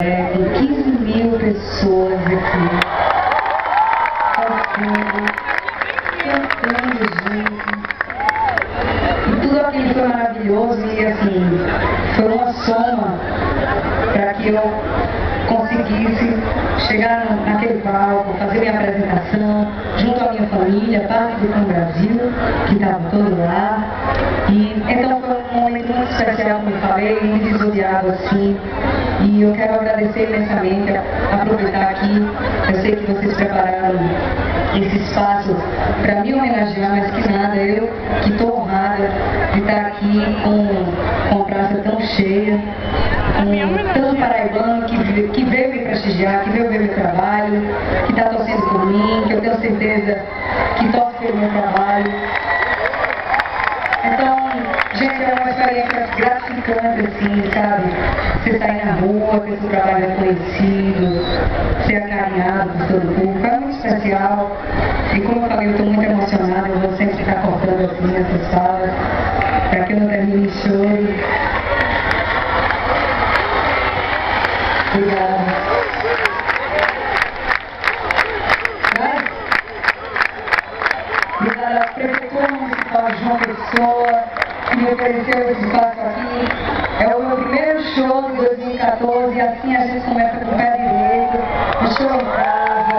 Tem 15.000 pessoas aqui, cantando junto. E tudo aquilo foi maravilhoso e assim, foi uma soma para que eu conseguisse chegar naquele palco, fazer minha apresentação junto à minha família, parte do Pão Brasil, que estava todo lá. E então foi um momento muito especial, como eu falei, indissociável assim. E eu quero agradecer imensamente, aproveitar aqui. Eu sei que vocês prepararam esse espaço para me homenagear, mas que nada, eu que estou honrada de estar aqui com a praça tão cheia, com tanto paraibano que veio me prestigiar, que veio ver meu trabalho, que está torcendo por mim, que eu tenho certeza que torce pelo meu trabalho. Então, gente, é uma experiência gratificante, assim, sabe? Você sair na rua, ver seu trabalho é conhecido, ser acarinhado por todo o público, é muito especial. E como eu falei, eu estou muito emocionada, eu vou sempre ficar cortando assim nessas falas, para que eu não termine em choro. Obrigada. Obrigada à Prefeitura Municipal de João Pessoa, que me ofereceu esse espaço aqui. É o meu primeiro show de 2014 e assim a gente começa com o pé direito. Um show em casa,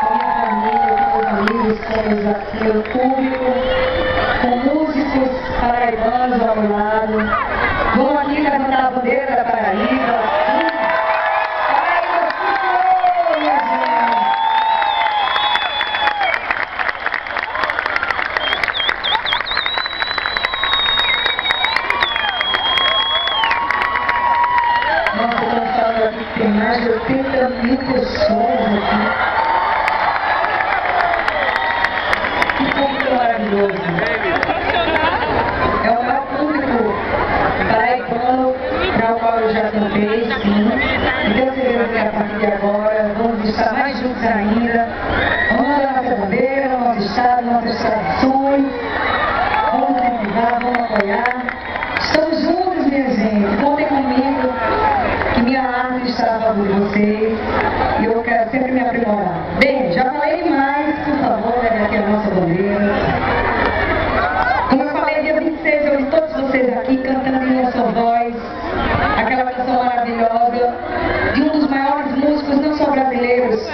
com minha família, com meus amigos, com meu público, com músicos paraibanos ao meu lado. Vamos aqui levantar a bandeira da Paraíba. Nossa, eu estou falando aqui que tem mais de 80.000 pessoas aqui. Que público maravilhoso. É o maior público paraibano para o qual eu já cantei, sim. E tenho certeza que a partir de agora vamos estar mais juntos ainda. Vamos dar nossa bandeira, nosso estado, nossas tradições. Vamos incentivar, vamos apoiar. Estamos juntos, minha gente. Contem comigo. Minha arte está a favor de vocês e eu quero sempre me aprimorar. Bem, já falei demais, por favor, leve aqui a nossa bandeira. Como eu falei, dia 26 eu vi todos vocês aqui cantando em uma só voz, aquela canção maravilhosa de um dos maiores músicos, não só brasileiros,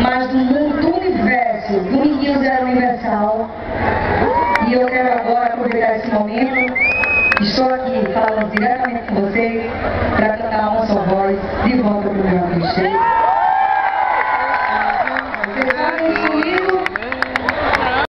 mas do mundo, do universo, do Ninguém Zero Universal. E eu quero agora aproveitar esse momento. Estou aqui falando diretamente com vocês para cantar uma só voz de volta para o meu clichê.